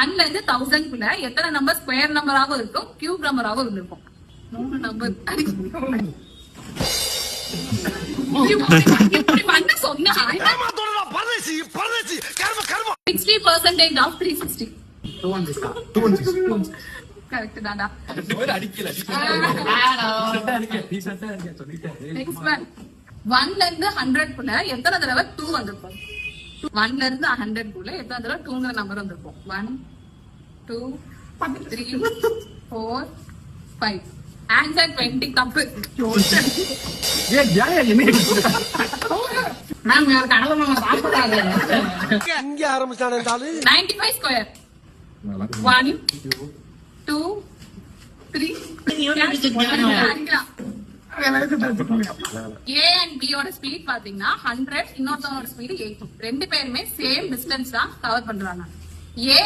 1ல இருந்து 1000 குள்ள எத்தனை நம்பர் ஸ்கொயர் நம்பராகவும் இருக்கும் கியூப் நம்பராகவும் இருந்திருக்கும்? 3 நம்பர். இப்படி பண்ண சொன்னா 60% of 360. கரெக்ட் தான்டா. Next one. 1ல இருந்து 100 குள்ள எத்தனை தடவை 2 வந்திருக்கும்? 1ல இருந்து 100 குள்ள எத்தனை தடவை 2ங்கிற நம்பர் வந்திருக்கும்? 1 2 3 4 5. ஆன்சர் 20. தப்பு. மேம் யார் கடலை மாமா சாப்பிடாது. இங்க ஆரம்பிச்சானே 95 ஸ்கொயர். 1 2 3. A and B ஓட ஸ்பீட் பாத்தீங்கன்னா 100, இன்னொருத்தவனோட ஸ்பீட் 80. ரெண்டு பேருமே சேம் டிஸ்டன்ஸ் தான் கவர் பண்றாங்க. A